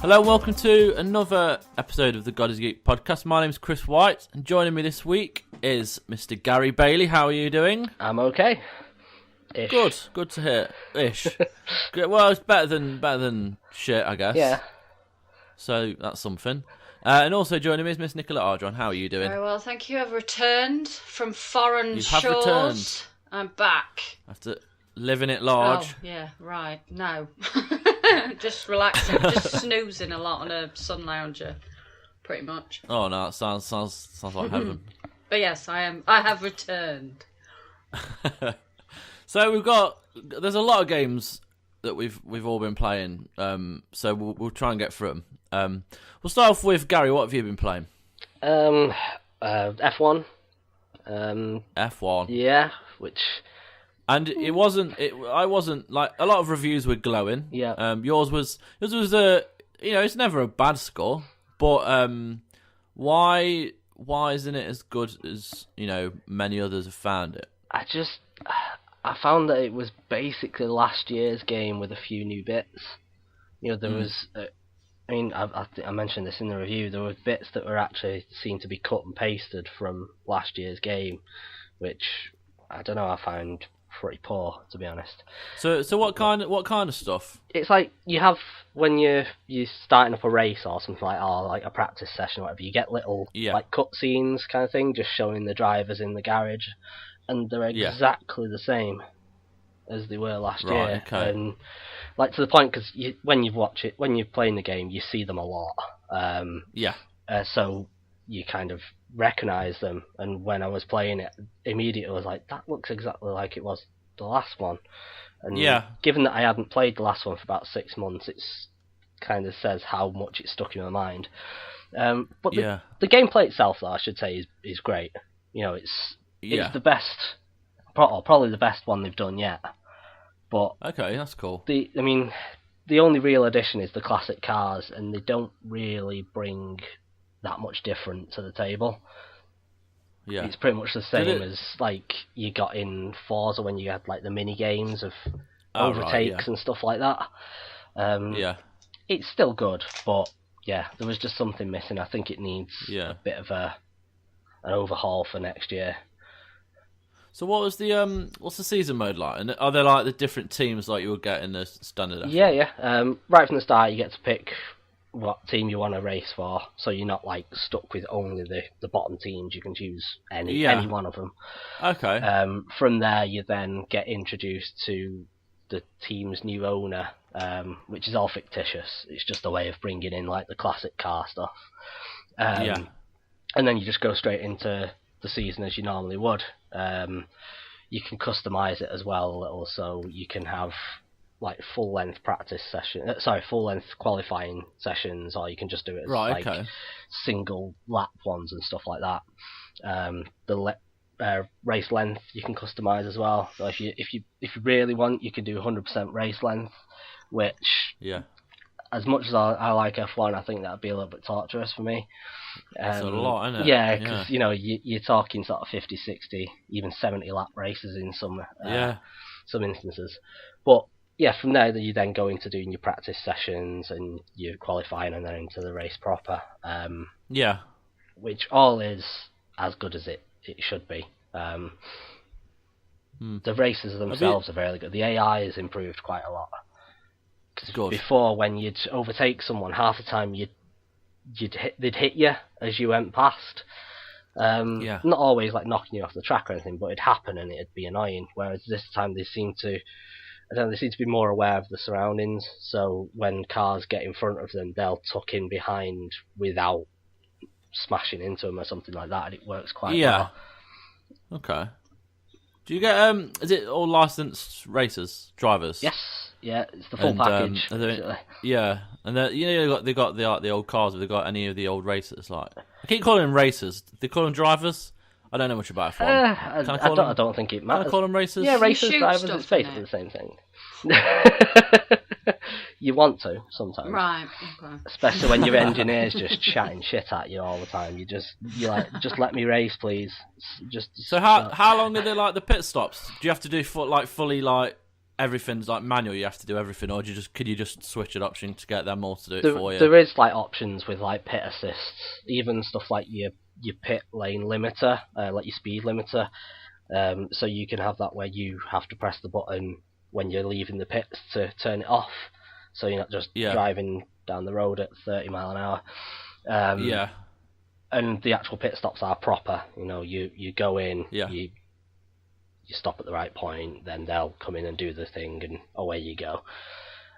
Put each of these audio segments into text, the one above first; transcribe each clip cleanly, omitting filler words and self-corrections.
Hello and welcome to another episode of the God is Geek podcast. My name's Chris White and joining me this week is Mr. Gary Bailey. How are you doing? I'm okay. Ish. Good to hear. Ish. Good. Well, it's better than shit, I guess. Yeah. So that's something. And also joining me is Miss Nicola Ardron. How are you doing? Very well, thank you. I've returned from foreign You have shores. returned. I'm back. After living it large. Oh, yeah, right. No. Just relaxing, just snoozing a lot on a sun lounger, pretty much. Oh no, that sounds like heaven. But yes, I have returned. So there's a lot of games that we've all been playing. So we'll try and get through them. We'll start off with Gary. What have you been playing? F1. F1. Yeah, which. And I wasn't like a lot of reviews were glowing. Yeah. Yours was it's never a bad score, but why isn't it as good as many others have found it? I found that it was basically last year's game with a few new bits. There was. I mentioned this in the review. There were bits that were actually seemed to be cut and pasted from last year's game, which I don't know. I found pretty poor, to be honest. So what kind of stuff? It's like you have when you're starting up a race or something like a practice session or whatever. You get little like cutscenes kind of thing, just showing the drivers in the garage, and they're exactly the same as they were last year. Okay. And like to the point because when you're playing the game, you see them a lot. So you kind of recognise them, and when I was playing it, immediately I was like, that looks exactly like it was the last one. And given that I hadn't played the last one for about 6 months, it's kind of says how much it stuck in my mind. But the gameplay itself, though, I should say, is great. It's the best, probably the best one they've done yet. But okay, that's cool. The only real addition is the classic cars, and they don't really bring that much different to the table. Yeah, it's pretty much the same as like you got in Forza when you had like the mini games of overtakes and stuff like that. It's still good, but there was just something missing. I think it needs a bit of an overhaul for next year. So what's the season mode like? And are there like the different teams like you would get in the standard F1? Yeah. Right from the start, you get to pick what team you want to race for, so you're not like stuck with only the bottom teams. You can choose any one of them. Okay. From there, you then get introduced to the team's new owner, which is all fictitious. It's just a way of bringing in like the classic car stuff. And then you just go straight into the season as you normally would. You can customize it as well a little, so you can have like full length qualifying sessions, or you can just do it as single lap ones and stuff like that. The race length you can customize as well. So if you really want, you can do 100% race length, which as much as I like F1, I think that'd be a little bit torturous for me. It's a lot, isn't it? Yeah, because you're talking sort of 50, 60, even 70 lap races in some instances. But from there you then go into doing your practice sessions and your qualifying, and then into the race proper. Which all is as good as it should be. The races themselves are very good. The AI has improved quite a lot. Cause before, when you'd overtake someone, half the time they'd hit you as you went past. Not always like knocking you off the track or anything, but it'd happen and it'd be annoying. Whereas this time they seem to be more aware of the surroundings. So when cars get in front of them, they'll tuck in behind without smashing into them or something like that, and it works quite well. Okay. Do you get is it all licensed drivers? Yes. Yeah, it's the full package. And they got the old cars. Have they got any of the old racers? Like, I keep calling them racers. They call them drivers. I don't know much about F1. I don't think it matters. Can I call them racers? Yeah, racers, drivers. It's basically the same thing. You want to sometimes, right? Okay. Especially when your engineer's just chatting shit at you all the time. You're like, just let me race, please. So how long are they like the pit stops? Do you have to do fully like everything's like manual, you have to do everything, or could you just switch an option to get them all to do it for you? There is like options with like pit assists, even stuff like your pit lane limiter, like your speed limiter. So you can have that where you have to press the button when you're leaving the pits to turn it off, so you're not just driving down the road at 30 mile an hour. And the actual pit stops are proper. You go in, you stop at the right point, then they'll come in and do the thing, and away you go.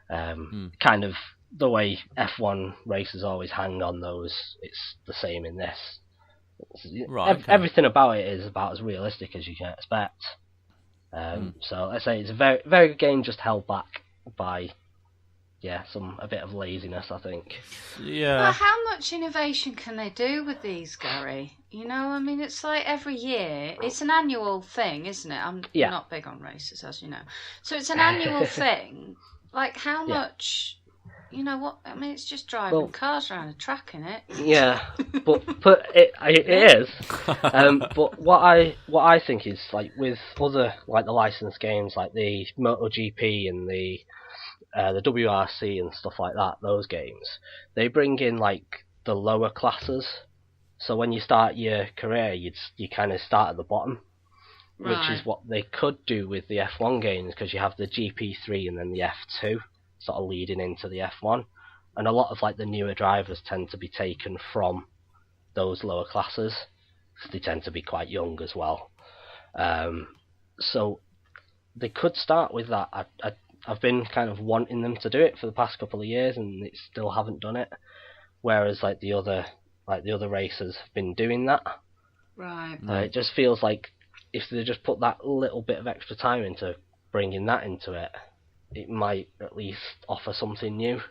Kind of the way F1 races always hang on those, it's the same in this. Right. Everything about it is about as realistic as you can expect. So let's say it's a very, very good game, just held back by a bit of laziness, I think. Yeah. Well, how much innovation can they do with these, Gary? It's like every year. It's an annual thing, isn't it? I'm not big on races, as you know. So it's an annual thing. Like, how much... it's just driving cars around a track, isn't it? Yeah, but it is. But what I think is, like, with other, like, the licensed games, like the MotoGP and the WRC and stuff like that, those games, they bring in, like, the lower classes. So when you start your career, you kind of start at the bottom, which is what they could do with the F1 games, because you have the GP3 and then the F2 sort of leading into the F1, and a lot of like the newer drivers tend to be taken from those lower classes, because they tend to be quite young as well. So they could start with that. I've been kind of wanting them to do it for the past couple of years, and they still haven't done it. Whereas like the other racers have been doing that. Right. It just feels like if they just put that little bit of extra time into bringing that into it, it might at least offer something new.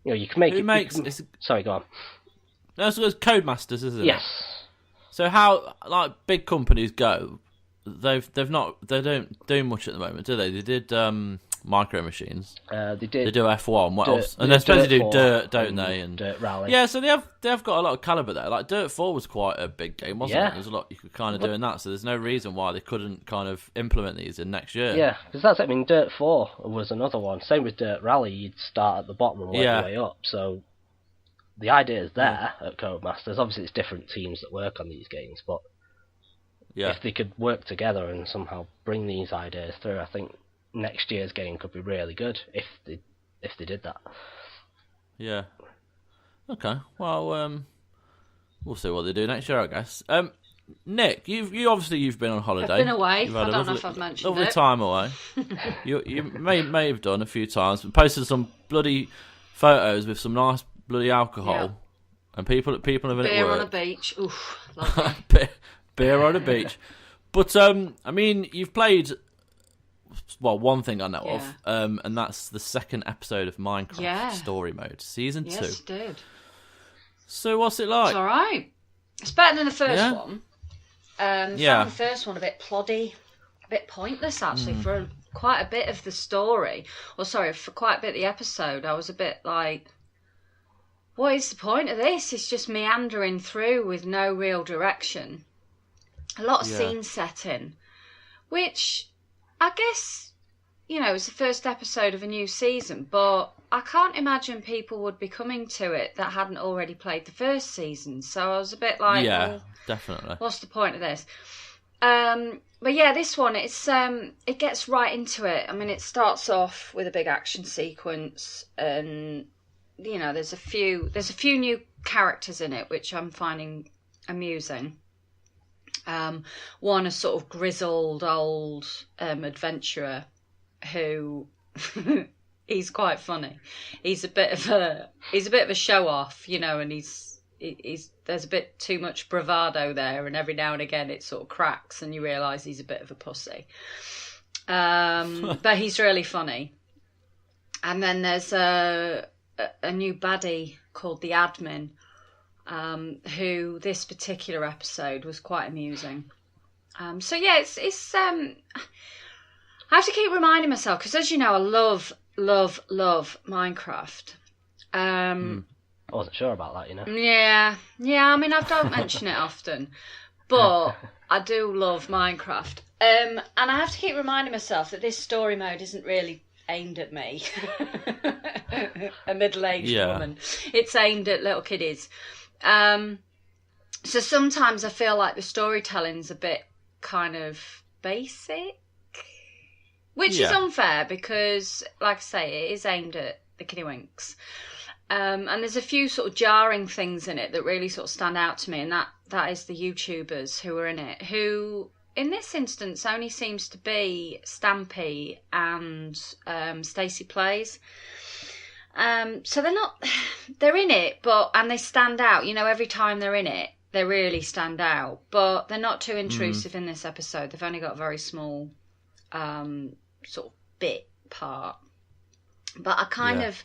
You can make sorry, go on. That's Codemasters, isn't it? Yes. So how, like, big companies go, they don't do much at the moment, do they? They did Micro Machines. They do F1. What else? And they're supposed to do Dirt, don't they? And Dirt Rally. Yeah, so they have got a lot of caliber there. Like Dirt 4 was quite a big game, wasn't it? There's a lot you could kind of do in that. So there's no reason why they couldn't kind of implement these in next year. Yeah, because that's it. I mean, Dirt 4 was another one. Same with Dirt Rally. You'd start at the bottom and work your way up. So the idea is there at Codemasters. Obviously, it's different teams that work on these games, but if they could work together and somehow bring these ideas through, I think next year's game could be really good if they did that. Yeah. Okay. Well, we'll see what they do next year, I guess. Nick, you've been on holiday. I've been away. I don't know if I've mentioned lovely time away. you may have done a few times. Posted some bloody photos with some nice bloody alcohol, and people have been at work. Beer on a beach. Oof, lovely. Beer on a beach. But I mean, you've played. Well, one thing I know of, and that's the second episode of Minecraft Story Mode, Season 2. Yes, it did. So what's it like? It's alright. It's better than the first one. Found the first one a bit ploddy, a bit pointless actually, for quite a bit of the story. For quite a bit of the episode, I was a bit like, what is the point of this? It's just meandering through with no real direction. A lot of scene setting, which I guess, it's the first episode of a new season, but I can't imagine people would be coming to it that hadn't already played the first season. So I was a bit like, definitely. What's the point of this? But this one, it gets right into it. I mean, it starts off with a big action sequence, and there's a few new characters in it, which I'm finding amusing. One, a sort of grizzled old adventurer who he's quite funny. He's a bit of a show off, and he's there's a bit too much bravado there, and every now and again it sort of cracks and you realise he's a bit of a pussy. But he's really funny. And then there's a new baddie called the Admin, who this particular episode was quite amusing. It's I have to keep reminding myself, because as you know, I love Minecraft. I wasn't sure about that, Yeah. I mean, I don't mention it often, but I do love Minecraft. And I have to keep reminding myself that this story mode isn't really aimed at me, a middle-aged woman. It's aimed at little kiddies. So sometimes I feel like the storytelling's a bit kind of basic, which is unfair because, like I say, it is aimed at the kiddywinks. And there's a few sort of jarring things in it that really sort of stand out to me, and that is the YouTubers who are in it, who in this instance only seems to be Stampy and Stacey Plays. So they're in it, and they stand out. Every time they're in it, they really stand out, but they're not too intrusive in this episode. They've only got a very small sort of bit part. But I kind of...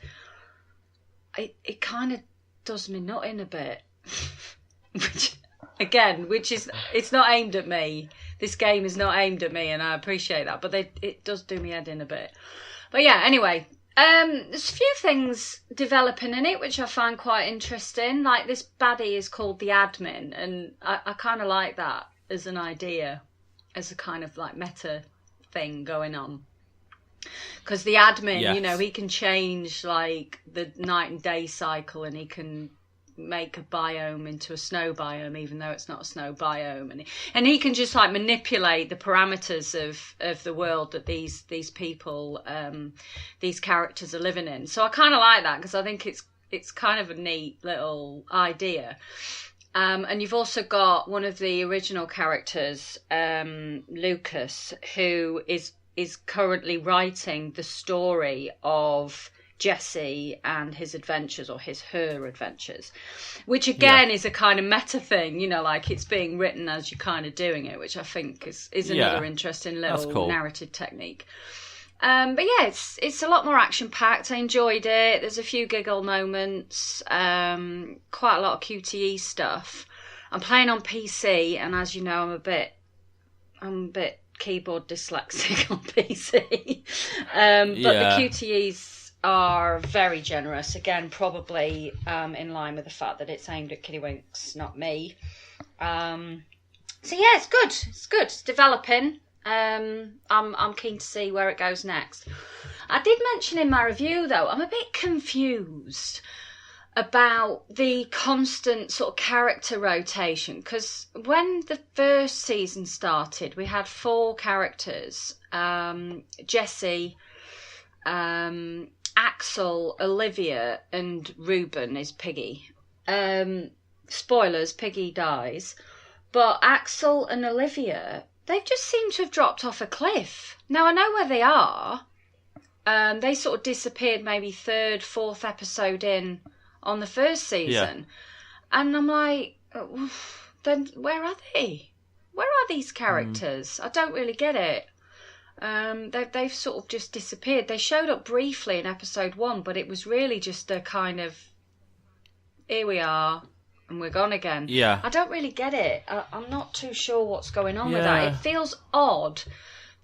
It kind of does me nut in a bit. which is... It's not aimed at me. This game is not aimed at me, and I appreciate that. But it does do me head in a bit. But yeah, anyway... there's a few things developing in it which I find quite interesting. Like this baddie is called the admin, and I kind of like that as an idea, as a kind of like meta thing going on. Because the admin, he can change like the night and day cycle, and he can make a biome into a snow biome even though it's not a snow biome, and he can just like manipulate the parameters of the world that these people these characters are living in. So I kind of like that because I think it's kind of a neat little idea. And you've also got one of the original characters, Lucas, who is currently writing the story of Jesse and his adventures, or her adventures, which again is a kind of meta thing, like it's being written as you're kind of doing it, which I think is another interesting little narrative technique. But yeah, it's a lot more action packed. I enjoyed it. There's a few giggle moments, quite a lot of QTE stuff. I'm playing on PC, and as you know, I'm a bit keyboard dyslexic on PC. But the QTEs are very generous. Again, probably in line with the fact that it's aimed at kiddywinks, not me. So yeah, it's good. It's developing. I'm keen to see where it goes next. I did mention in my review, though, I'm a bit confused about the constant sort of character rotation, because when the first season started, we had 4 characters: Jesse, Axel, Olivia, and Ruben is Piggy. Spoilers, Piggy dies. But Axel and Olivia, they've just seemed to have dropped off a cliff. Now, I know where they are. They sort of disappeared maybe 3rd, 4th episode in on the first season. And I'm like, then where are they? Where are these characters? I don't really get it. They've sort of just disappeared. They showed up briefly in episode 1, but it was really just a kind of, here we are, and we're gone again. Yeah. I don't really get it. I'm not too sure what's going on with that. It feels odd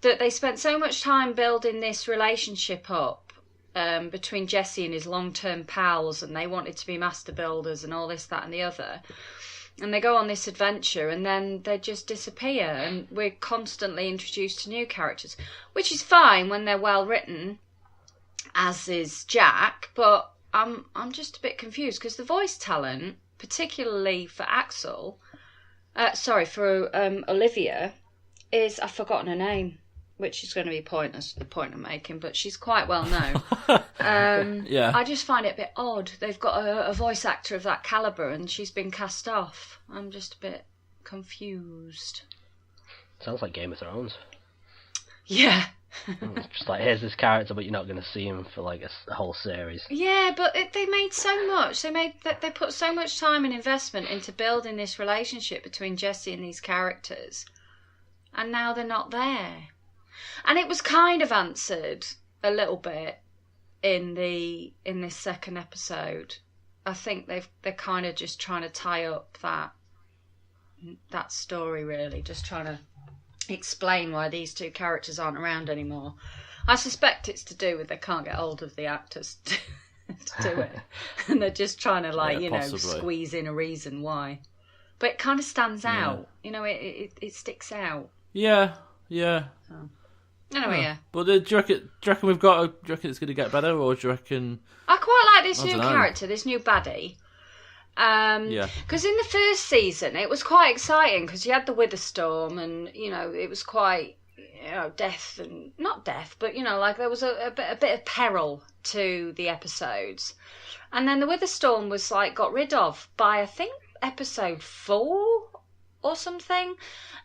that they spent so much time building this relationship up between Jesse and his long-term pals, and they wanted to be master builders and all this, that, and the other. And they go on this adventure, and then they just disappear, and we're constantly introduced to new characters, which is fine when they're well written, as is Jack. But I'm just a bit confused because the voice talent, particularly for Olivia, is, I've forgotten her name, which is going to be pointless, the point I'm making, but she's quite well known. I just find it a bit odd. They've got a voice actor of that calibre, and she's been cast off. I'm just a bit confused. Sounds like Game of Thrones. Yeah. Just like, here's this character, but you're not going to see him for like a whole series. Yeah, but they made so much. They put so much time and investment into building this relationship between Jesse and these characters, and now they're not there. And it was kind of answered a little bit in this second episode. I think they're kind of just trying to tie up that story, really, just trying to explain why these 2 characters aren't around anymore. I suspect it's to do with they can't get hold of the actors to do it, and they're just trying to squeeze in a reason why. But but it kind of stands out. You know, it sticks out. Yeah. So. Anyway, yeah. But do you reckon we've got? Do you reckon it's going to get better, or do you reckon? I quite like this new character, this new baddie. Because in the first season, it was quite exciting because you had the Witherstorm, and you know it was quite, you know, death and not death, but you know, like there was a bit of peril to the episodes, and then the Witherstorm was like got rid of by I think episode 4 or something.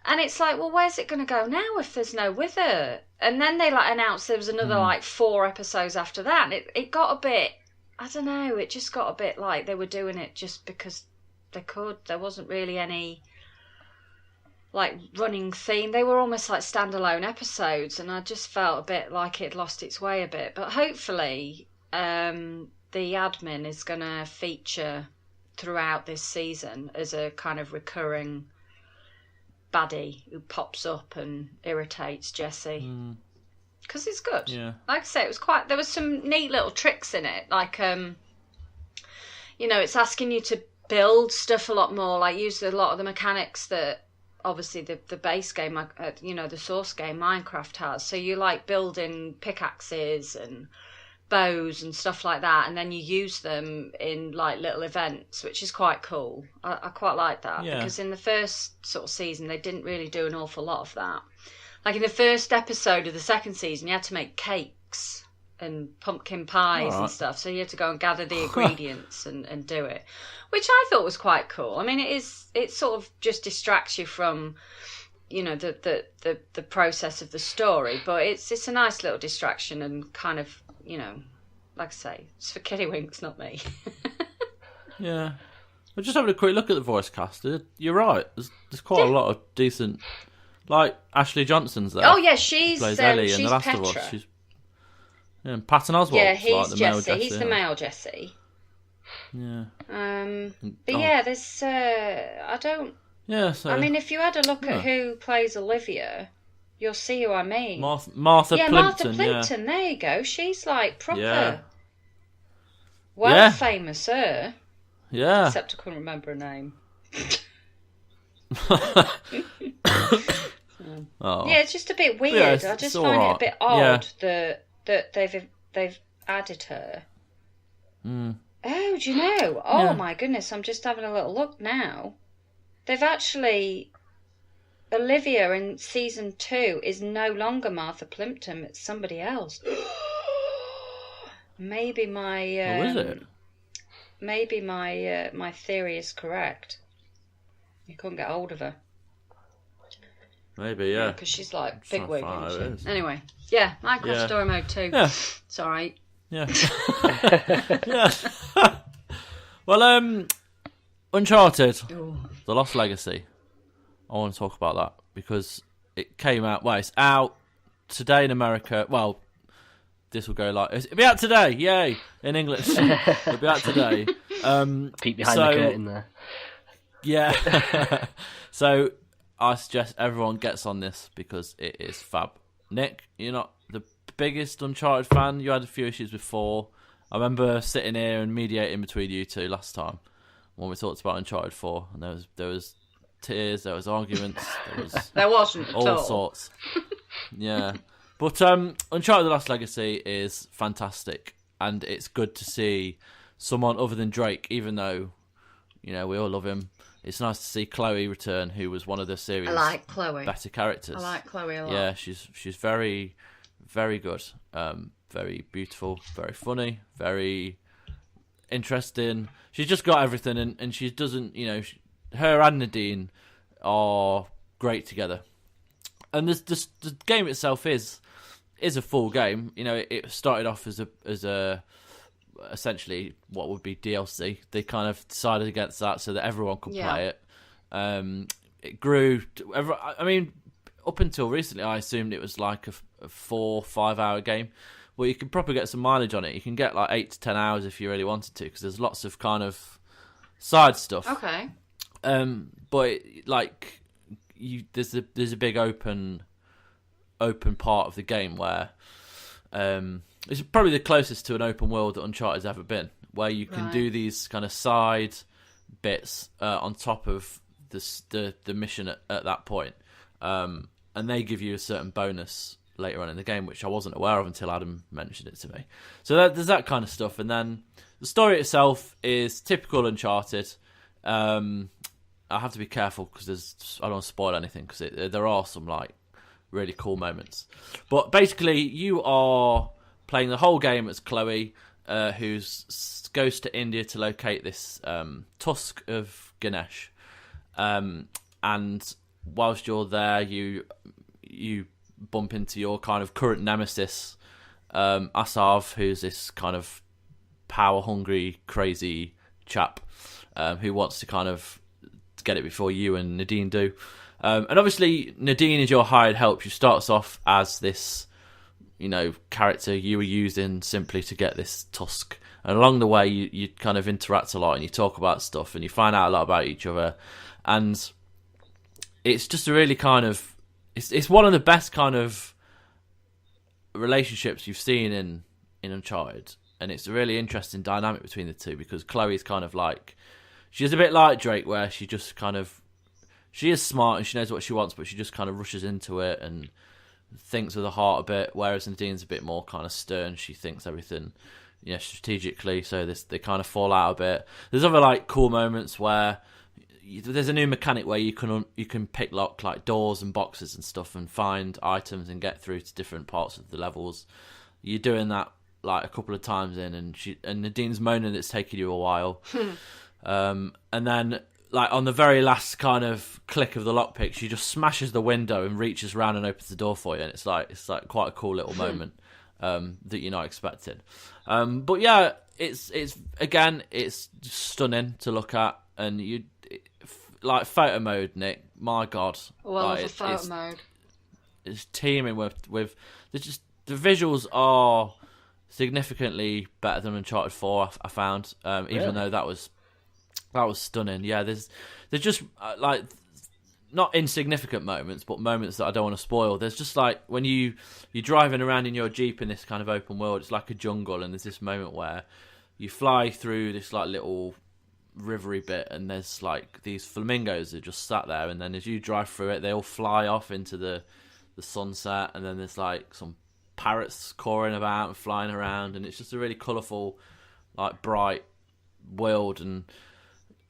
And it's like, well, where's it going to go now if there's no Wither? And then they like announced there was another like 4 episodes after that. And it got a bit, I don't know, it just got a bit like they were doing it just because they could. There wasn't really any like running theme. They were almost like standalone episodes, and I just felt a bit like it lost its way a bit. But hopefully, the admin is going to feature throughout this season as a kind of recurring baddie who pops up and irritates Jesse, because it's good. Like I say, it was quite, there was some neat little tricks in it, like you know, it's asking you to build stuff a lot more, like use a lot of the mechanics that obviously the base game, you know, the source game Minecraft has. So you like building pickaxes and bows and stuff like that, and then you use them in like little events, which is quite cool. I quite like that, because in the first sort of season they didn't really do an awful lot of that. Like in the first episode of the second season, you had to make cakes and pumpkin pies and stuff, so you had to go and gather the ingredients and do it, which I thought was quite cool. I mean, it sort of just distracts you from, you know, the process of the story, but it's a nice little distraction and kind of, you know, like I say, it's for Kiddywinks, not me. Yeah. I'm just having a quick look at the voice cast. You're right. There's quite a lot of decent, like Ashley Johnson's there. Oh yeah, she's plays Ellie she's in The Last Petra. of Us. And Patton Oswalt. Yeah, he's like the Jesse. male Jesse. He's the male Jesse. Yeah. But yeah, there's I don't. Yeah. So I mean, if you had a look at who plays Olivia, you'll see who I mean. Martha Plimpton. Martha Plimpton. There you go. She's like proper. Yeah. Well, famous her. Yeah. Except I couldn't remember her name. Yeah, it's just a bit weird. I just find it a bit odd that they've added her. Oh, do you know? Oh my goodness! I'm just having a little look now. They've actually. Olivia in season 2 is no longer Martha Plimpton, it's somebody else. Maybe my who is it? Maybe my theory is correct. You couldn't get hold of her. Maybe, yeah. Because she's like bigwig, isn't she? Anyway, yeah, Minecraft Story Mode 2. Yeah. It's alright. Yeah. Yeah. Well, Uncharted, The Lost Legacy. I want to talk about that because it came out. Well, it's out today in America. Well, this will go like it'll be out today. Yay! In English, it'll be out today. Peek behind the curtain there. Yeah. So I suggest everyone gets on this because it is fab. Nick, you're not the biggest Uncharted fan. You had a few issues before. I remember sitting here and mediating between you two last time when we talked about Uncharted 4, and there was tears, there was arguments, there wasn't all sorts. Yeah, but Uncharted: The Lost Legacy is fantastic, and it's good to see someone other than Drake, even though you know we all love him. It's nice to see Chloe return, who was one of the series' I like Chloe. better characters. I like Chloe a lot. Yeah, she's very, very good, very beautiful, very funny, very interesting. She's just got everything, and she doesn't, you know. Her and Nadine are great together, and the game itself is a full game. You know, it started off as a essentially what would be DLC. They kind of decided against that so that everyone could play it. It grew. I mean, up until recently, I assumed it was like a 4-5 hour game. Well, you can probably get some mileage on it. You can get like 8 to 10 hours if you really wanted to, because there's lots of kind of side stuff. Okay. But like there's a big open part of the game where it's probably the closest to an open world that Uncharted's ever been, where you can do these kind of side bits on top of the mission at that point, and they give you a certain bonus later on in the game, which I wasn't aware of until Adam mentioned it to me. So there's that kind of stuff, and then the story itself is typical Uncharted. I have to be careful because I don't want to spoil anything because there are some like really cool moments. But basically, you are playing the whole game as Chloe, who goes to India to locate this tusk of Ganesh, and whilst you're there, you bump into your kind of current nemesis, Asav, who's this kind of power-hungry, crazy chap who wants to kind of get it before you and Nadine do. And obviously, Nadine is your hired help. She starts off as this, character you were using simply to get this tusk. And along the way, you kind of interact a lot and you talk about stuff and you find out a lot about each other. And it's just a really kind of... It's one of the best kind of relationships you've seen in Uncharted, and it's a really interesting dynamic between the two because Chloe's kind of like, she's a bit like Drake, where she just kind of, she is smart and she knows what she wants, but she just kind of rushes into it and thinks with her heart a bit, whereas Nadine's a bit more kind of stern. She thinks everything, strategically, so they kind of fall out a bit. There's other like cool moments where there's a new mechanic where you can pick lock like doors and boxes and stuff and find items and get through to different parts of the levels. You're doing that like a couple of times in, and Nadine's moaning it's taking you a while. And then like on the very last kind of click of the lockpick, she just smashes the window and reaches around and opens the door for you, and it's like quite a cool little moment that you're not expecting. But yeah, it's again, it's stunning to look at, and you. Like photo mode, Nick. My God, the photo mode. It's teeming with the visuals are significantly better than Uncharted 4. I found, even though that was stunning. Yeah, there's just like not insignificant moments, but moments that I don't want to spoil. There's just like when you're driving around in your Jeep in this kind of open world. It's like a jungle, and there's this moment where you fly through this like little rivery bit, and there's like these flamingos that just sat there, and then as you drive through it, they all fly off into the sunset, and then there's like some parrots cawing about and flying around, and it's just a really colourful, like bright world, and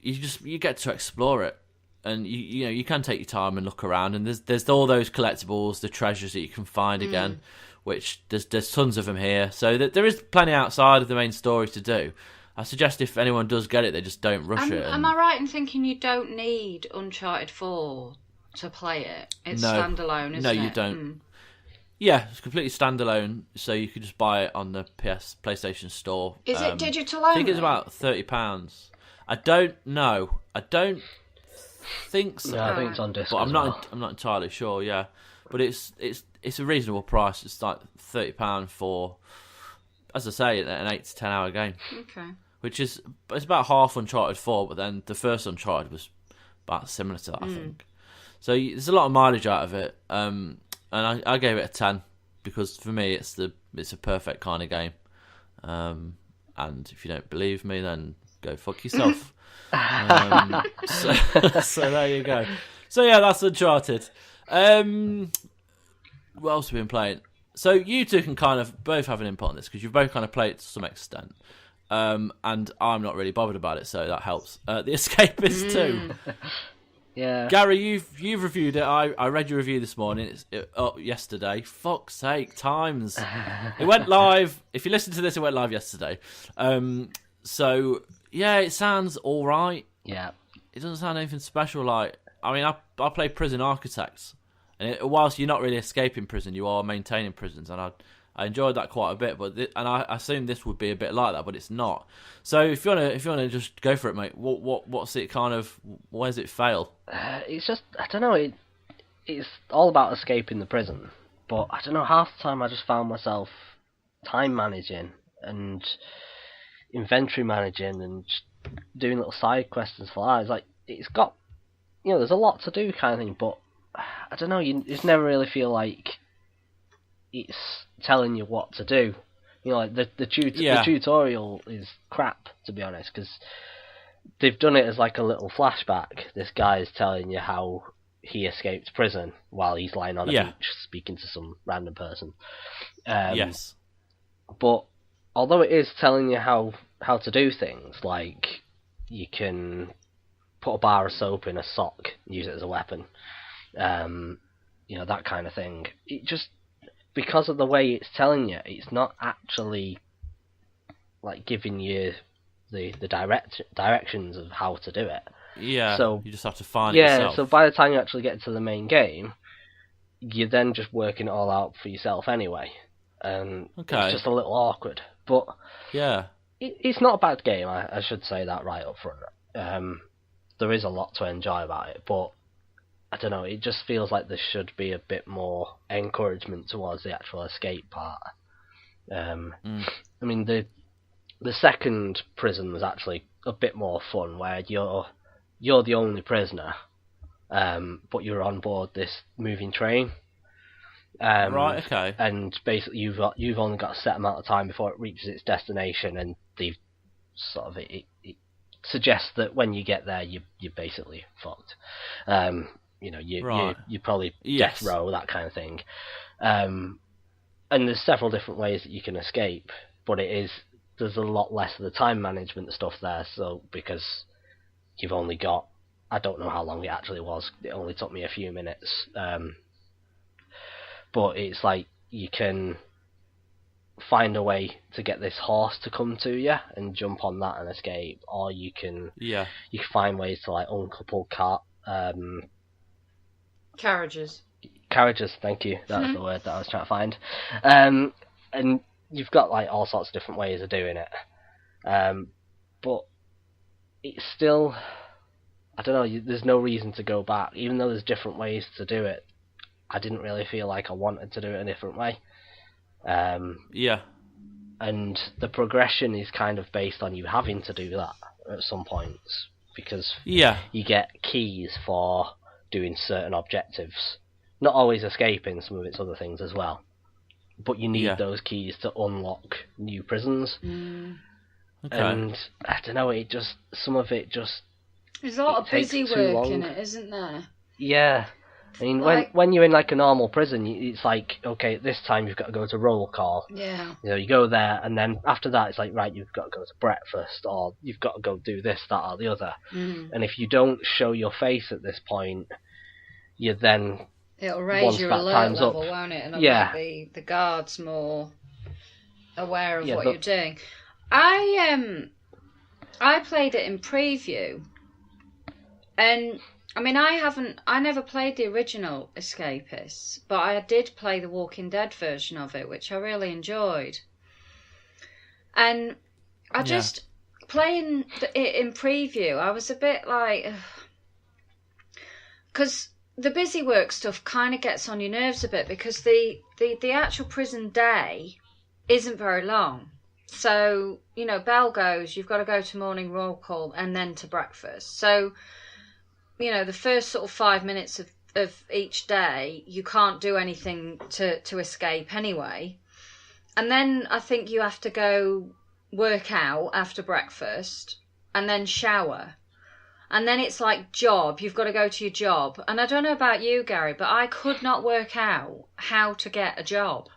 you get to explore it, and you can take your time and look around, and there's all those collectibles, the treasures that you can find again, which there's tons of them here, so that there is plenty outside of the main story to do. I suggest if anyone does get it, they just don't rush it. Am I right in thinking you don't need Uncharted 4 to play it? It's standalone, isn't it? No, you don't. Yeah, it's completely standalone, so you can just buy it on the PlayStation Store. Is it digital only? I think it's about £30. I don't know. I don't think so. No, I think it's on disc. But I'm not entirely sure. Yeah, but it's a reasonable price. It's like £30 for, as I say, an 8 to 10 hour game. Okay. It's about half Uncharted 4, but then the first Uncharted was about similar to that, I think. So there's a lot of mileage out of it, and I gave it a 10 because for me it's a perfect kind of game. And if you don't believe me, then go fuck yourself. So there you go. So yeah, that's Uncharted. What else have we been playing? So you two can kind of both have an input on this because you've both kind of played it to some extent. And I'm not really bothered about it, so that helps. The Escapists too. Yeah. Gary, you've reviewed it. I read your review this morning. It's up yesterday. Fuck's sake, times. It went live. If you listen to this, it went live yesterday. So yeah, it sounds all right. Yeah. It doesn't sound anything special. Like, I mean, I play Prison Architects, and whilst you're not really escaping prison, you are maintaining prisons, and I enjoyed that quite a bit, and I assumed this would be a bit like that, but it's not. So if you wanna just go for it, mate. What's it kind of? Where does it fail? It's just, I don't know. It's all about escaping the prison, but I don't know. Half the time I just found myself time managing and inventory managing and just doing little side quests and stuff like that. It's like it's got, there's a lot to do kind of thing, but I don't know. You just never really feel like it's telling you what to do. Like the tutorial is crap, to be honest, because they've done it as like a little flashback. This guy is telling you how he escaped prison while he's lying on a beach speaking to some random person. Yes. But although it is telling you how to do things, like you can put a bar of soap in a sock and use it as a weapon, that kind of thing. It just, because of the way it's telling you, it's not actually like giving you the directions of how to do it. Yeah, so you just have to find it yourself. Yeah, so by the time you actually get to the main game, you're then just working it all out for yourself anyway. And it's just a little awkward. But yeah, it's not a bad game, I should say that right up front. There is a lot to enjoy about it, but I don't know, it just feels like there should be a bit more encouragement towards the actual escape part. I mean, the second prison was actually a bit more fun, where you're the only prisoner, but you're on board this moving train. Right, okay. And basically you've only got a set amount of time before it reaches its destination, and they've sort of it suggests that when you get there you're basically fucked. You probably death row, that kind of thing. And there's several different ways that you can escape, but there's a lot less of the time management stuff there. So because you've only got, I don't know how long it actually was. It only took me a few minutes. But it's like you can find a way to get this horse to come to you and jump on that and escape, or you can find ways to like uncouple carriages. Thank you. That's the word that I was trying to find. And you've got like all sorts of different ways of doing it. But it's still, I don't know. There's no reason to go back, even though there's different ways to do it. I didn't really feel like I wanted to do it a different way. And the progression is kind of based on you having to do that at some points, because you get keys for doing certain objectives. Not always escaping, some of its other things as well. But you need those keys to unlock new prisons. Okay. And I don't know, some of it just... There's a lot of busy work in it, isn't there? Yeah. I mean, when you're in like a normal prison, it's like, okay, at this time you've got to go to roll call. Yeah. You go there, and then after that it's like, right, you've got to go to breakfast, or you've got to go do this, that, or the other. And if you don't show your face at this point, you then... It'll raise your alert level, won't it? And it'll make the guards more aware of what you're doing. I played it in preview, and I mean, I never played the original Escapists, but I did play the Walking Dead version of it, which I really enjoyed. And I just, playing it in preview, I was a bit like... Because the busy work stuff kind of gets on your nerves a bit, because the actual prison day isn't very long. So, bell goes, you've got to go to morning roll call and then to breakfast. So... the first sort of 5 minutes of each day, you can't do anything to escape anyway. And then I think you have to go work out after breakfast and then shower. And then it's like job. You've got to go to your job. And I don't know about you, Gary, but I could not work out how to get a job.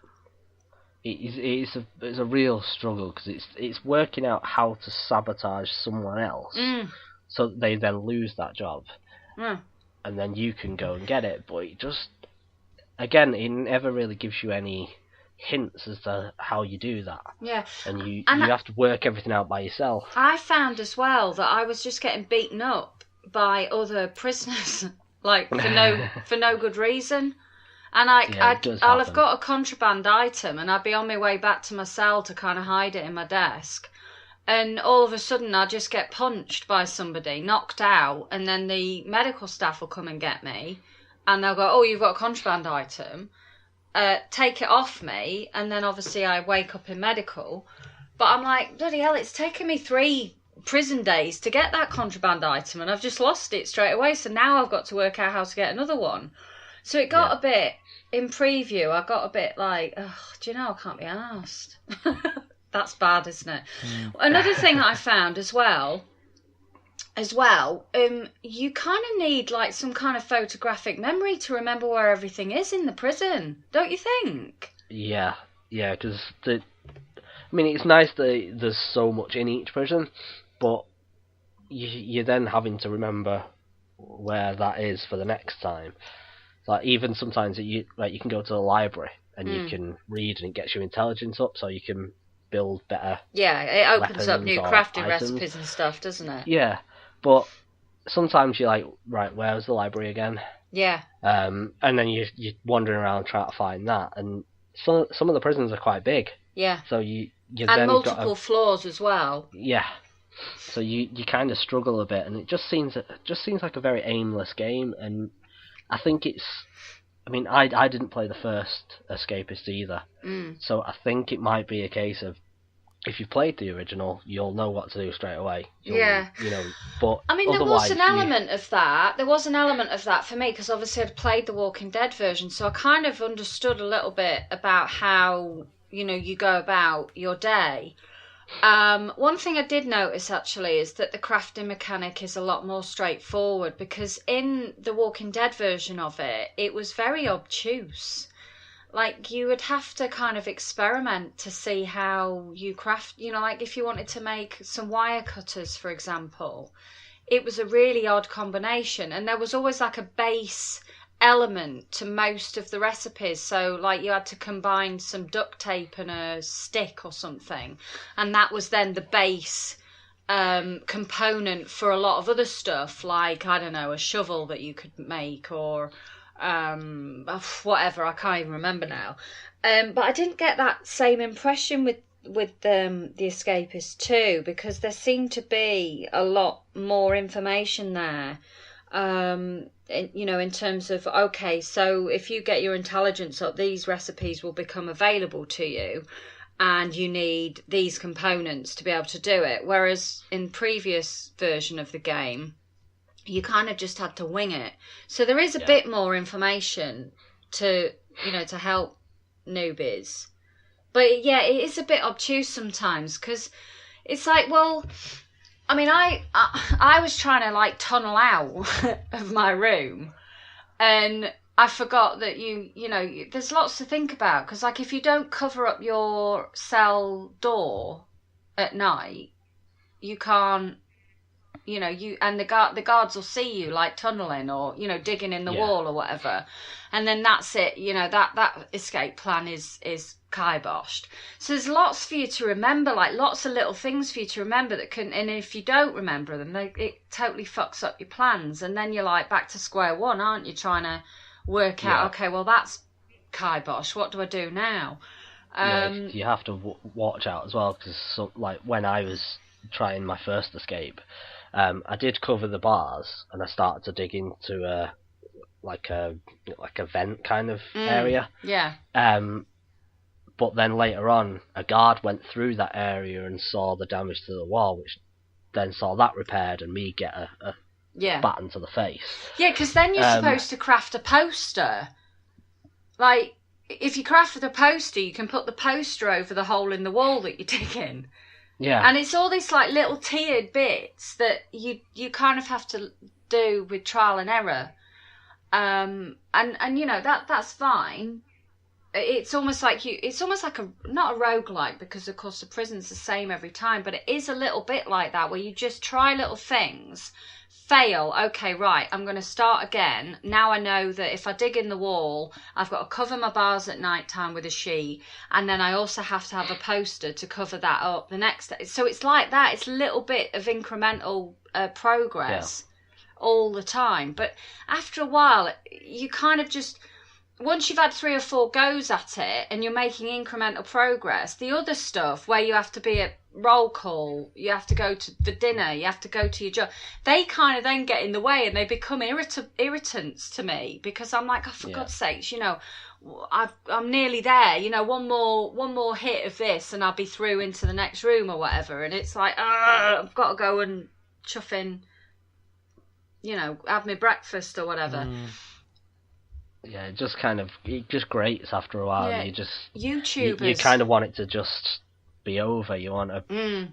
It's a real struggle, because it's working out how to sabotage someone else so that they then lose that job. And then you can go and get it, but it just, again, it never really gives you any hints as to how you do that. Yeah. And you have to work everything out by yourself. I found as well that I was just getting beaten up by other prisoners, like for no good reason. And I'll have got a contraband item, and I'd be on my way back to my cell to kind of hide it in my desk. And all of a sudden, I'll just get punched by somebody, knocked out, and then the medical staff will come and get me, and they'll go, "Oh, you've got a contraband item," take it off me, and then obviously I wake up in medical. But I'm like, bloody hell, it's taken me 3 prison days to get that contraband item, and I've just lost it straight away, so now I've got to work out how to get another one. So it got a bit, in preview, I got a bit like, do you know, I can't be arsed. That's bad, isn't it? Another thing I found as well, as well, you kind of need like some kind of photographic memory to remember where everything is in the prison, don't you think? Yeah, because it's nice that there's so much in each prison, but you're then having to remember where that is for the next time. Like even sometimes you can go to the library and you can read and it gets your intelligence up, so you can build better. Yeah, it opens up new crafting recipes and stuff, doesn't it? Yeah, but sometimes you're like, right, where's the library again? Yeah. And then you're wandering around trying to find that, and some of the prisons are quite big. Yeah. So you and then multiple floors as well. Yeah. So you kind of struggle a bit, and it just seems like a very aimless game, and I think it's. I mean, I didn't play the first Escapists either, so I think it might be a case of if you've played the original, you'll know what to do straight away. But I mean, there was an element of that. There was an element of that for me because obviously I'd played the Walking Dead version, so I kind of understood a little bit about how you go about your day. One thing I did notice actually is that the crafting mechanic is a lot more straightforward because in the Walking Dead version of it, it was very obtuse. Like you would have to kind of experiment to see how you craft, like if you wanted to make some wire cutters, for example, it was a really odd combination and there was always like a base element to most of the recipes, so like you had to combine some duct tape and a stick or something, and that was then the base component for a lot of other stuff, like I don't know, a shovel that you could make or whatever, I can't even remember now, but I didn't get that same impression with the Escapists 2 because there seemed to be a lot more information there. In terms of, okay, so if you get your intelligence up, these recipes will become available to you and you need these components to be able to do it. Whereas in previous version of the game, you kind of just had to wing it. So there is a bit more information to help newbies. But yeah, it is a bit obtuse sometimes because it's like, well, I mean, I was trying to like tunnel out of my room, and I forgot that there's lots to think about because like if you don't cover up your cell door at night, you can't. And the guards will see you like tunneling or digging in the wall or whatever, and then that's it. That escape plan is kiboshed. So there's lots for you to remember, like lots of little things for you to remember that can. And if you don't remember them, it totally fucks up your plans, and then you're like back to square one, aren't you? Trying to work out, okay, well that's kibosh. What do I do now? You have to watch out as well because like when I was trying my first escape. I did cover the bars, and I started to dig into a vent kind of area. Yeah. But then later on, a guard went through that area and saw the damage to the wall, which then saw that repaired and me get a baton to the face. Yeah, because then you're supposed to craft a poster. Like, if you craft the poster, you can put the poster over the hole in the wall that you're digging. Yeah. And it's all these like little tiered bits that you kind of have to do with trial and error. And that's fine. It's almost like not a roguelike because of course the prison's the same every time, but it is a little bit like that where you just try little things, fail, okay, right, I'm going to start again. Now I know that if I dig in the wall, I've got to cover my bars at night time with a sheet, and then I also have to have a poster to cover that up the next day. So it's like that. It's a little bit of incremental progress all the time. But after a while, you kind of just... Once you've had 3 or 4 goes at it and you're making incremental progress, the other stuff where you have to be at roll call, you have to go to the dinner, you have to go to your job, they kind of then get in the way and they become irritants to me because I'm like, oh, for God's sakes, I'm nearly there, one more hit of this and I'll be through into the next room or whatever, and it's like, I've got to go and chuff in, have my breakfast or whatever. Yeah, it just grates after a while. Yeah. And you just YouTubers. You kind of want it to just be over. You want to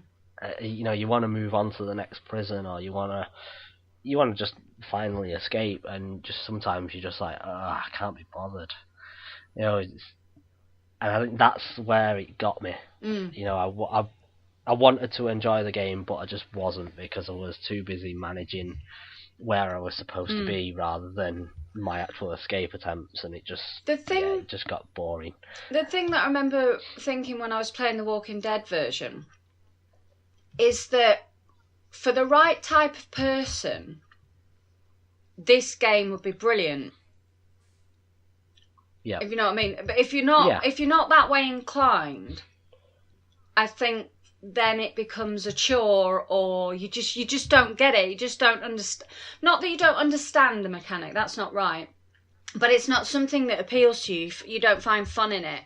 you want to move on to the next prison, or you want to just finally escape, and just sometimes you're just like, I can't be bothered. And I think that's where it got me. I wanted to enjoy the game, but I just wasn't, because I was too busy managing where I was supposed to be rather than my actual escape attempts, and it just it just got boring. The thing that I remember thinking when I was playing the Walking Dead version is that for the right type of person, this game would be brilliant. Yeah. If you know what I mean. But if you're not that way inclined, I think then it becomes a chore, or you just don't get it. You just don't understand. Not that you don't understand the mechanic, that's not right. But it's not something that appeals to you. You don't find fun in it.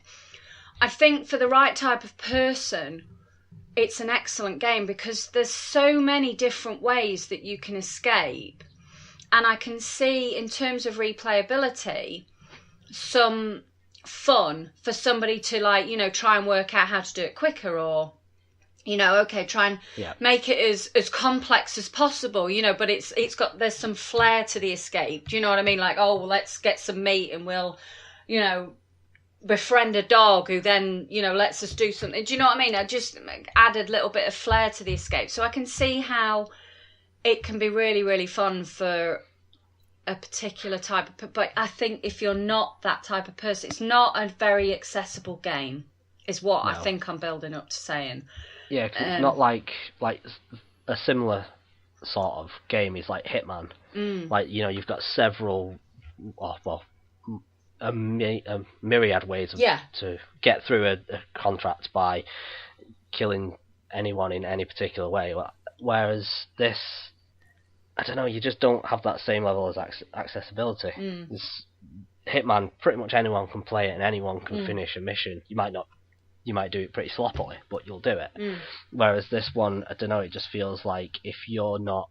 I think for the right type of person, it's an excellent game, because there's so many different ways that you can escape. And I can see, in terms of replayability, some fun for somebody to try and work out how to do it quicker, or try and make it as complex as possible, but there's some flair to the escape. Do you know what I mean? Like, let's get some meat and we'll, befriend a dog who then, lets us do something. Do you know what I mean? I just added a little bit of flair to the escape. So I can see how it can be really, really fun for a particular type of... But I think if you're not that type of person, it's not a very accessible game, is what I think I'm building up to saying. Yeah, not like a similar sort of game is like Hitman. Like, you've got several, a myriad ways to get through a contract by killing anyone in any particular way. Whereas this, I don't know, you just don't have that same level of accessibility. Hitman, pretty much anyone can play it and anyone can finish a mission. You might do it pretty sloppily, but you'll do it. Whereas this one, I don't know, it just feels like if you're not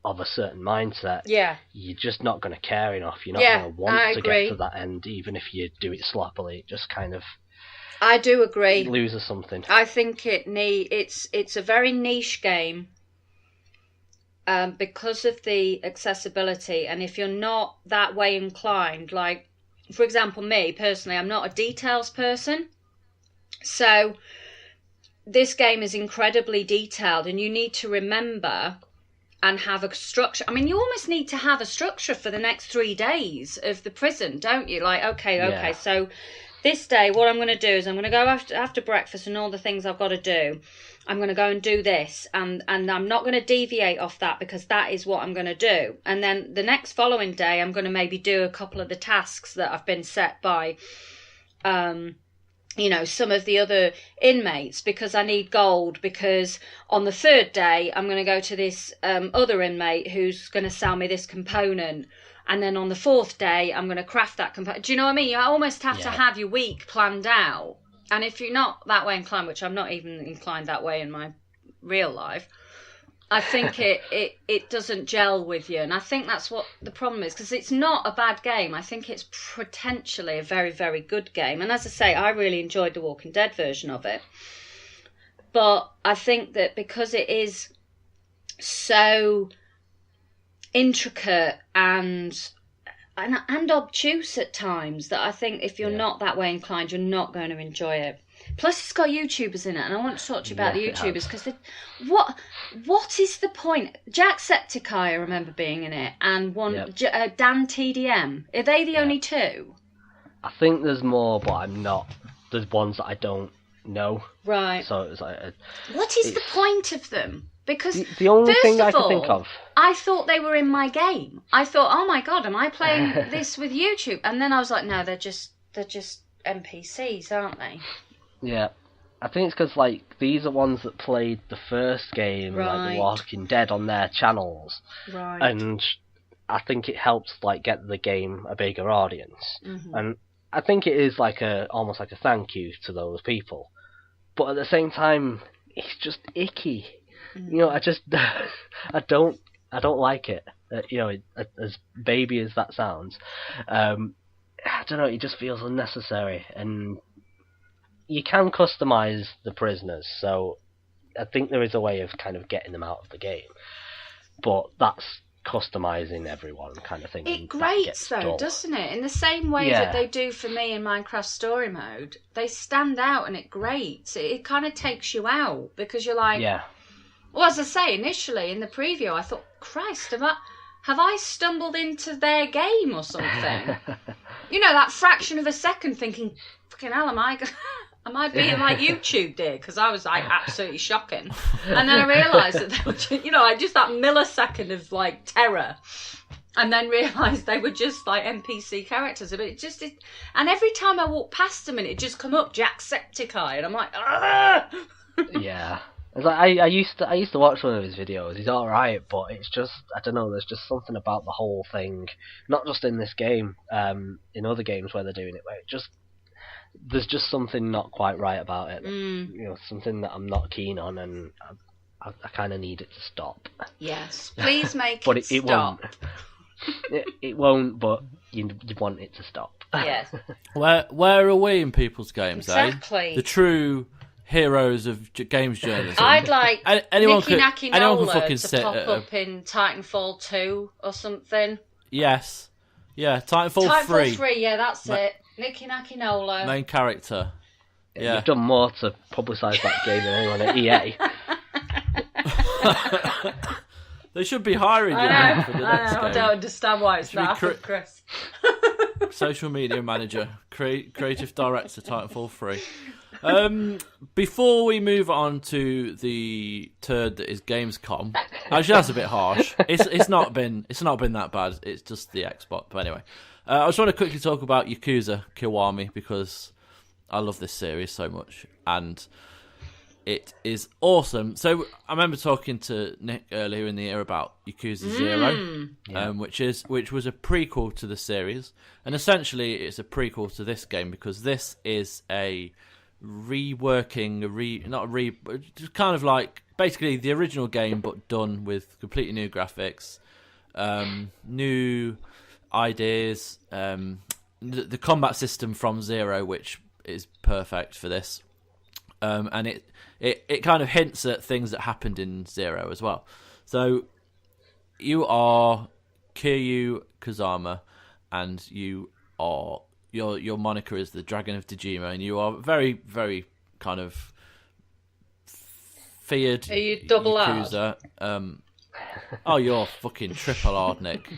of a certain mindset, you're just not going to care enough. You're not going to want to get to that end, even if you do it sloppily. It just kind of... I do agree. It loses something. I think it's a very niche game because of the accessibility, and if you're not that way inclined, like, for example, me, personally, I'm not a details person. So this game is incredibly detailed, and you need to remember and have a structure. I mean, you almost need to have a structure for the next 3 days of the prison, don't you? Like, okay, so this day what I'm going to do is I'm going to go after breakfast and all the things I've got to do. I'm going to go and do this, and I'm not going to deviate off that, because that is what I'm going to do. And then the next following day, I'm going to maybe do a couple of the tasks that have been set by some of the other inmates, because I need gold, because on the third day I'm going to go to this other inmate who's going to sell me this component, and then on the fourth day I'm going to craft that component. Do you know what I mean? You almost have to have your week planned out. And if you're not that way inclined, which I'm not even inclined that way in my real life, I think it doesn't gel with you. And I think that's what the problem is, because it's not a bad game. I think it's potentially a very, very good game. And as I say, I really enjoyed the Walking Dead version of it. But I think that because it is so intricate and obtuse at times, that I think if you're not that way inclined, you're not going to enjoy it. Plus, it's got YouTubers in it, and I want to talk to you about the YouTubers, because what is the point? Jacksepticeye, I remember being in it, and Dan TDM. Are they the only two? I think there's more, but I'm not. There's ones that I don't know. Right. So it's like, what is the point of them? Because the only thing I can think of, I thought they were in my game. I thought, oh my god, am I playing this with YouTube? And then I was like, no, they're just NPCs, aren't they? Yeah, I think it's because like these are ones that played the first game, like The Walking Dead, on their channels, right? And I think it helps like get the game a bigger audience, and I think it is like almost like a thank you to those people. But at the same time, it's just icky. I just I don't like it. As baby as that sounds, I don't know. It just feels unnecessary, and you can customize the prisoners. So I think there is a way of kind of getting them out of the game, but that's customizing everyone kind of thing. It grates though, dull. Doesn't it? In the same way that they do for me in Minecraft Story Mode, they stand out and it grates. It kind of takes you out because you're like, well, as I say, initially in the preview, I thought, Christ, have I stumbled into their game or something? You know, that fraction of a second thinking, fucking hell, am I being like YouTube did? Because I was like absolutely shocking. And then I realised that they were just, like just that millisecond of like terror. And then realised they were just like NPC characters. But and every time I walk past them and it just come up Jacksepticeye and I'm like, ah! Yeah. It's like, I used to watch one of his videos. He's all right, but it's just, I don't know. There's just something about the whole thing, not just in this game, in other games where they're doing it, where there's just something not quite right about it. Something that I'm not keen on, and I kind of need it to stop. Yes, please make but it stop. It won't, but you want it to stop. Yes. Where are we in people's games? Exactly. The true heroes of games journalism. I'd like anyone Nicky Nacky anyone Nola can to pop up in Titanfall 2 or something. Yes. Yeah, Titanfall 3. Titanfall 3, yeah, that's it. Nicky Nacky Nola. Main character. Yeah. You've done more to publicise that game than anyone at EA. They should be hiring you for the next game. I don't understand why it's that, Chris. Social media manager, creative director, Titanfall 3. Before we move on to the turd that is Gamescom, actually that's a bit harsh. It's not been that bad. It's just the Xbox. But anyway, I just want to quickly talk about Yakuza Kiwami because I love this series so much and it is awesome. So I remember talking to Nick earlier in the year about Yakuza 0, which was a prequel to the series, and essentially it's a prequel to this game because this is a just kind of like basically the original game but done with completely new graphics, new ideas, the combat system from 0, which is perfect for this, and it kind of hints at things that happened in 0 as well. So you are Kiryu Kazama, and you are your moniker is the Dragon of Dejima, and you are very, very kind of feared. Are you double Yakuza. Oh, you're fucking triple hard, Nick.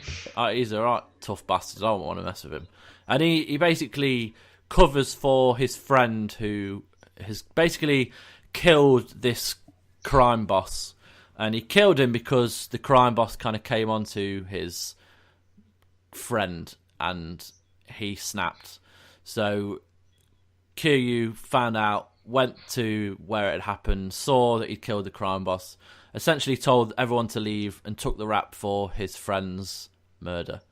He's a right tough bastard. I don't want to mess with him. And he basically covers for his friend who has basically killed this crime boss, and he killed him because the crime boss kind of came onto his friend and he snapped. So Kiryu found out, went to where it had happened, saw that he'd killed the crime boss, essentially told everyone to leave and took the rap for his friend's murder.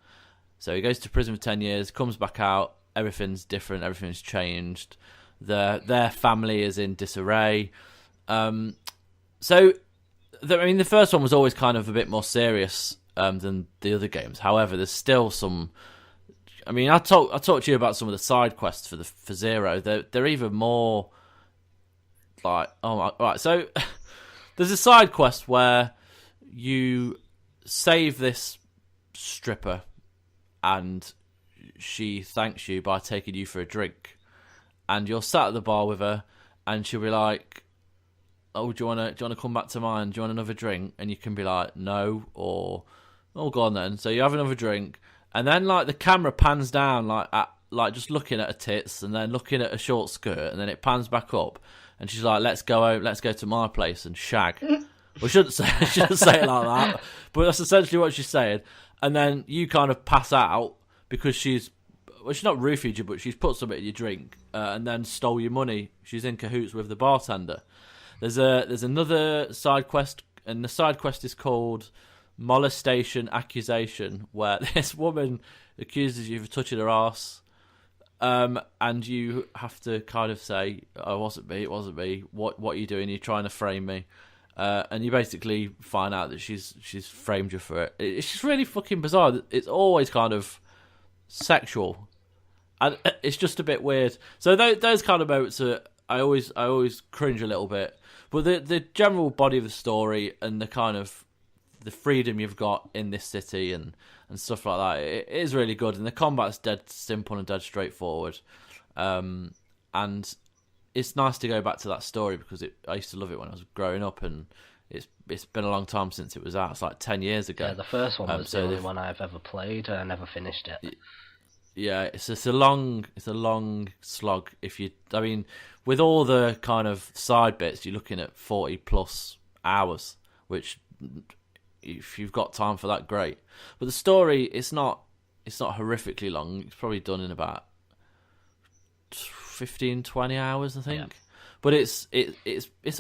So he goes to prison for 10 years, comes back out, everything's different, everything's changed. Their family is in disarray. The first one was always kind of a bit more serious than the other games. However, there's still some. I mean, I talked to you about some of the side quests for 0. They're even more like, oh my, right. So there's a side quest where you save this stripper, and she thanks you by taking you for a drink, and you're sat at the bar with her, and she'll be like, "Oh, do you want to come back to mine? Do you want another drink?" And you can be like, "No," or "Oh, go on then." So you have another drink. And then, like, the camera pans down, like just looking at her tits, and then looking at her short skirt, and then it pans back up, and she's like, "Let's go to my place and shag." We shouldn't say it like that, but that's essentially what she's saying. And then you kind of pass out because she's not roofied you, but she's put something in your drink, and then stole your money. She's in cahoots with the bartender. There's another side quest, and the side quest is called Molestation Accusation, where this woman accuses you of touching her arse, and you have to kind of say, "Oh, it wasn't me. What are you doing? You're trying to frame me," and you basically find out that she's framed you for it. It's just really fucking bizarre. It's always kind of sexual, and it's just a bit weird. So those kind of moments are I always cringe a little bit. But the general body of the story and the kind of the freedom you've got in this city and stuff like that, it is really good. And the combat's dead simple and dead straightforward. And it's nice to go back to that story because I used to love it when I was growing up, and it's been a long time since it was out. It's like 10 years ago. Yeah, the first one was the only one I've ever played, and I never finished it. Yeah, it's a long slog. With all the kind of side bits, you're looking at 40 plus hours, which if you've got time for that, great. But the story, it's not horrifically long. It's probably done in about 15-20 hours, I think. Yeah. But it's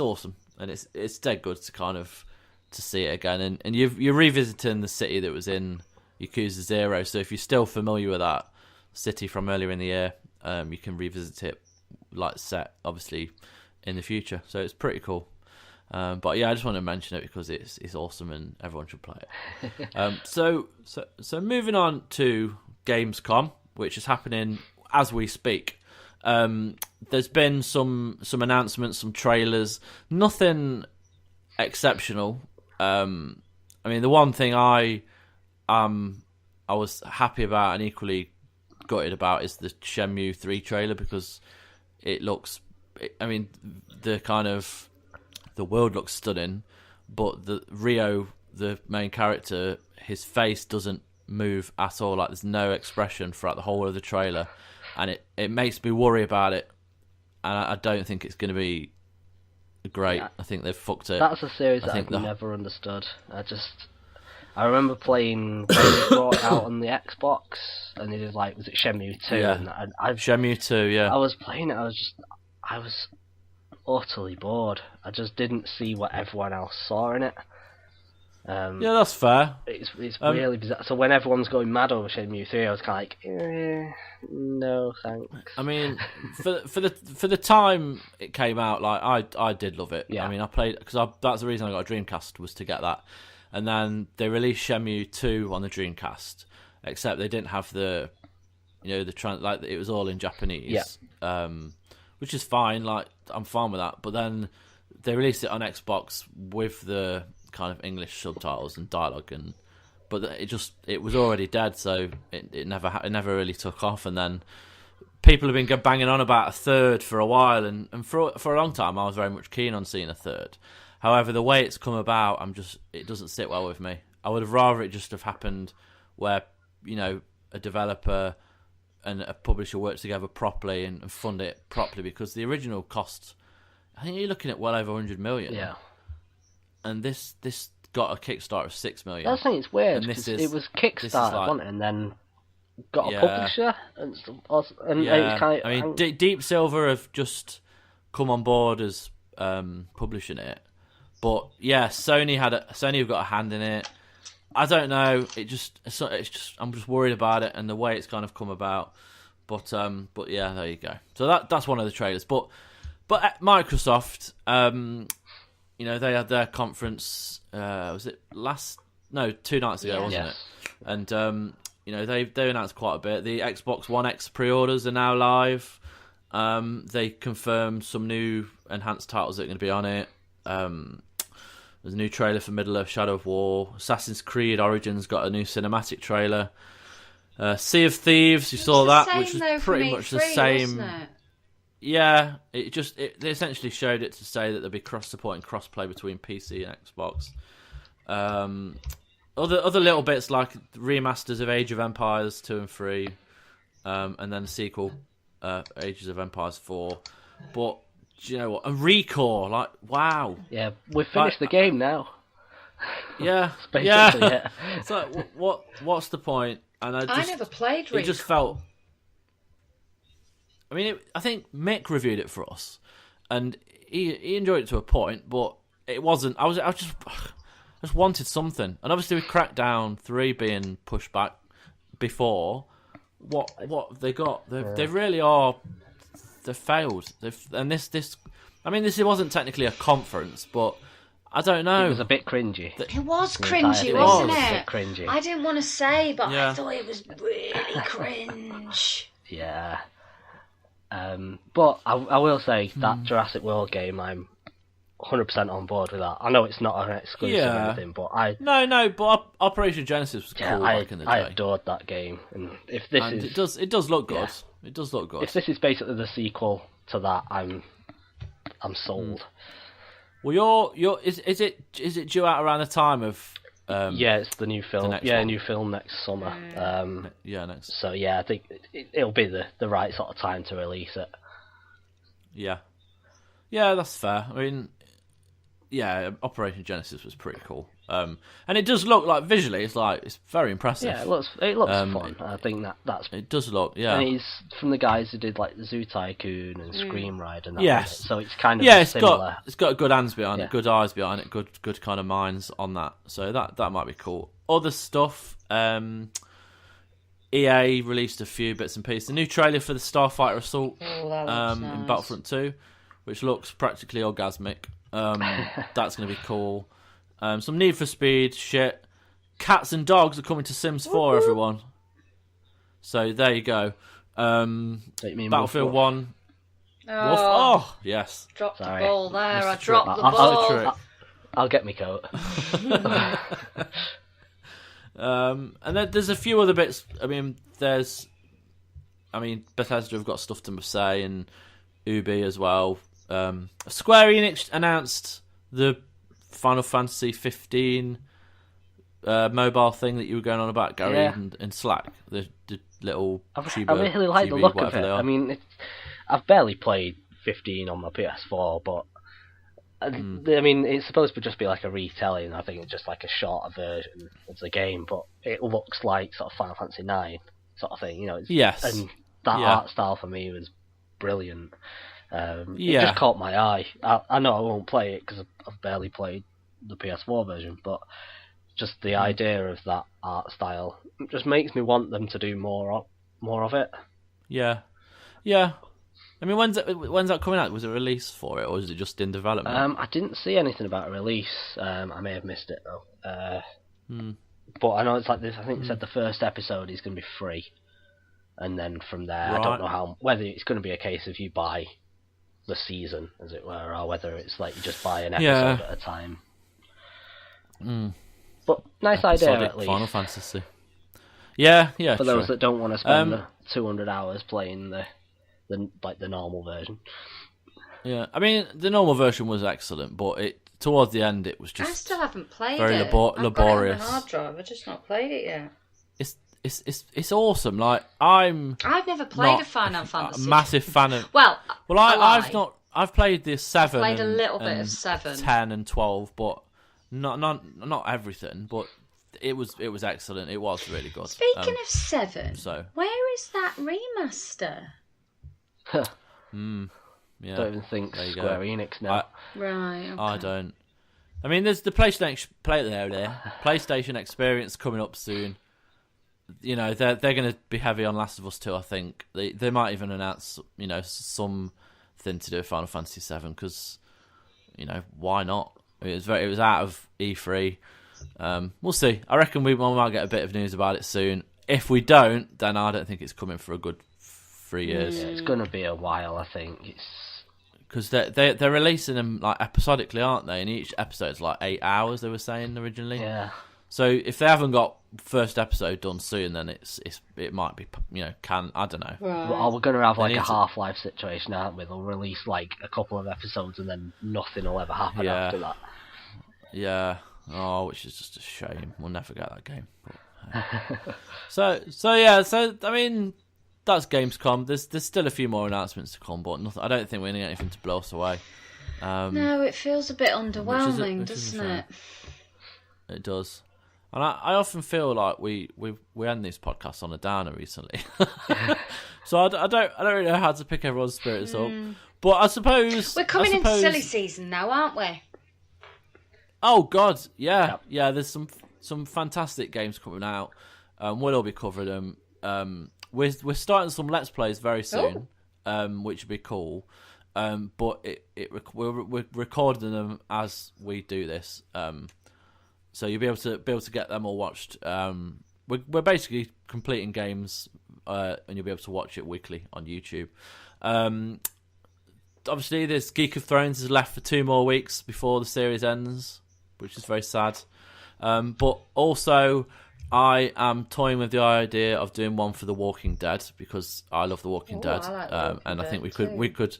awesome, and it's dead good to kind of to see it again. And you're revisiting the city that was in Yakuza 0. So if you're still familiar with that city from earlier in the year, you can revisit it like set obviously in the future. So it's pretty cool. But yeah, I just want to mention it because it's awesome and everyone should play it. So moving on to Gamescom, which is happening as we speak. There's been some announcements, some trailers, nothing exceptional. The one thing I was happy about and equally gutted about is the Shenmue 3 trailer, because it looks, the world looks stunning, but the Ryo, the main character, his face doesn't move at all. Like, there's no expression throughout the whole of the trailer, and it makes me worry about it. And I don't think it's going to be great. Yeah. I think they've fucked it. That's a series that I've never understood. I remember playing when it brought out on the Xbox, and it was was it Shenmue 2? Yeah, and Shenmue 2, yeah. I was playing it, I was utterly bored. I just didn't see what everyone else saw in it. Yeah, that's fair. It's really bizarre. So when everyone's going mad over Shenmue 3, I was kind of like, no thanks. For the time it came out, I did love it. Yeah. I played because that's the reason I got a Dreamcast, was to get that. And then they released Shenmue 2 on the Dreamcast, except they didn't have the it was all in Japanese. Yeah. Which is fine. I'm fine with that. But then they released it on Xbox with the kind of English subtitles and dialogue, but it was already dead, so it never really took off. And then people have been banging on about a third for a while, and for a long time I was very much keen on seeing a third. However, the way it's come about, it doesn't sit well with me. I would have rather it just have happened where a developer and a publisher work together properly and fund it properly, because the original cost, I think you're looking at well over 100 million. Yeah. And this got a Kickstarter of 6 million. That's it's weird. It was Kickstarter, wasn't it? And then got a publisher and stuff. And it was kind of, Deep Silver have just come on board as publishing it. But yeah, Sony have got a hand in it. I don't know. It's just I'm just worried about it and the way it's kind of come about. But yeah, there you go. So that's one of the trailers. But at Microsoft, they had their conference. Was it 2 nights ago, wasn't it? And they announced quite a bit. The Xbox One X pre-orders are now live. They confirmed some new enhanced titles that are going to be on it. There's a new trailer for Middle-earth: Shadow of War. Assassin's Creed Origins got a new cinematic trailer. Sea of Thieves, you saw that, which was pretty much the same. Yeah, they essentially showed it to say that there'll be cross-support and cross-play between PC and Xbox. Other little bits like remasters of Age of Empires 2 and 3, and then the sequel, Ages of Empires 4. But do you know what? A Recore, wow. Yeah, we've finished the game now. Yeah, yeah. It's like, what's the point? And I never played Recore. It just felt. I think Mick reviewed it for us, and he enjoyed it to a point, but it wasn't. I just wanted something, and obviously with Crackdown 3 being pushed back before, what they got, they really are. They've failed. This wasn't technically a conference, but I don't know. It was a bit cringy. It was cringy, wasn't it? A bit cringy. I didn't want to say, but I thought it was really cringe. Yeah. But I will say that Jurassic World game, I'm 100% on board with that. I know it's not an exclusive or anything, but but Operation Genesis was cool back in the day. I adored that game, and if this it does look good. It does look good. If this is basically the sequel to that, I'm sold. Well, is it due out around the time of? It's the new film. New film next summer. Next. So I think it'll be the right sort of time to release it. Yeah, that's fair. I mean, Operation Genesis was pretty cool. And it does look like visually, it's very impressive. Yeah, it looks fun. I think that's it does look. Yeah, and it's from the guys who did like the Zoo Tycoon and Scream Ride and that. Yes, so it's kind of similar. It's got good hands behind it, good eyes behind it, good kind of minds on that. So that might be cool. Other stuff. EA released a few bits and pieces. The new trailer for the Starfighter Assault nice. In Battlefront 2, which looks practically orgasmic. That's going to be cool. Some Need for Speed shit. Cats and dogs are coming to Sims 4, everyone. So there you go. Battlefield 1. Oh, yes. Dropped the ball there. I dropped the ball. I'll get my coat. And then there's a few other bits. I mean, Bethesda have got stuff to say, and Ubi as well. Square Enix announced the Final Fantasy 15 mobile thing that you were going on about, Gary, in Slack. The little Chiba, I really like the look of it. I mean, I've barely played 15 on my PS4, but I mean, it's supposed to just be like a retelling. I think it's just like a shorter version of the game, but it looks like sort of Final Fantasy 9 sort of thing, Yes. And that art style for me was brilliant. It just caught my eye. I know I won't play it because I've barely played the PS4 version, but just the idea of that art style just makes me want them to do more of it. Yeah. I mean, when's that coming out? Was it a release for it, or is it just in development? I didn't see anything about a release. I may have missed it though. But I know it's like this. I think it said the first episode is going to be free, and then from there, I don't know whether it's going to be a case of you buy the season, as it were, or whether it's like you just buy an episode at a time. But nice idea, at least. Final Fantasy. Yeah. For those that don't want to spend the 200 hours playing the normal version. Yeah, I mean the normal version was excellent, but towards the end it was just. I still haven't played very it. Laborious. I've got it on the hard drive. I've just not played it yet. It's awesome. Like I've never played a Final Fantasy. A massive fan of. I've played the 7. Played a little bit of 7, 10, and 12, but not everything. But it was excellent. It was really good. Speaking of 7, where is that remaster? Yeah. Don't even think Square Enix now. Right. Okay. I don't. I mean, there's the PlayStation Experience coming up soon. They're going to be heavy on Last of Us 2. I think they might even announce something to do with Final Fantasy 7 because why not? It was out of E3. We'll see. I reckon we might get a bit of news about it soon. If we don't, then I don't think it's coming for a good 3 years. Yeah, it's going to be a while, I think. Because they're releasing them like episodically, aren't they? And each episode's like 8 hours. They were saying originally. Yeah. So if they haven't got first episode done soon, then it might be I don't know. Right. Well, we're going to have like a Half-Life situation, aren't we? They'll release like a couple of episodes and then nothing will ever happen after that. Yeah. Oh, which is just a shame. We'll never get that game. But, So I mean, that's Gamescom. There's still a few more announcements to come, but I don't think we're going to get anything to blow us away. No, it feels a bit underwhelming, doesn't it? It does. And I often feel like we end these podcasts on a downer recently. So I don't really know how to pick everyone's spirits up. But I suppose we're coming into silly season now, aren't we? Oh God, yeah. There's some fantastic games coming out. We'll all be covering them. We're starting some Let's Plays very soon, which would be cool. But we're recording them as we do this. So you'll be able to get them all watched. We're basically completing games and you'll be able to watch it weekly on YouTube. Obviously, this Geek of Thrones is left for 2 more weeks before the series ends, which is very sad. But also, I am toying with the idea of doing one for The Walking Dead, because I love The Walking Dead, I like The Walking and I Dead think too. we could.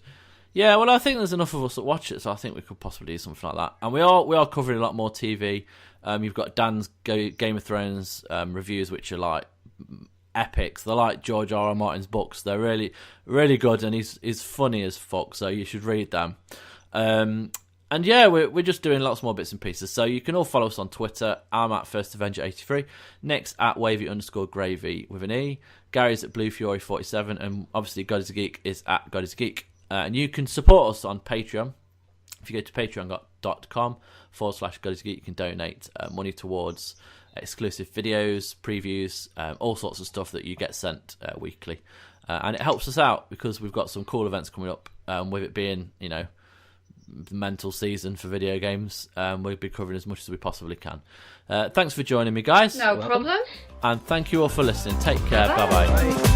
Yeah, well, I think there's enough of us that watch it, so I think we could possibly do something like that. And we are covering a lot more TV. You've got Dan's Game of Thrones reviews, which are like epics. They're like George R.R. Martin's books. They're really, really good, and he's funny as fuck, so you should read them. And yeah, we're just doing lots more bits and pieces. So you can all follow us on Twitter. I'm at FirstAvenger83. Nick's at Wavy_Gravy with an E. Gary's at BlueFury47. And obviously, God is a Geek is at God is a Geek. And you can support us on Patreon. If you go to patreon.com/God is a Geek, you can donate money towards exclusive videos, previews, all sorts of stuff that you get sent weekly. And it helps us out because we've got some cool events coming up, with it being, the mental season for video games. We'll be covering as much as we possibly can. Thanks for joining me, guys. No problem. And thank you all for listening. Take care. Bye-bye. Bye.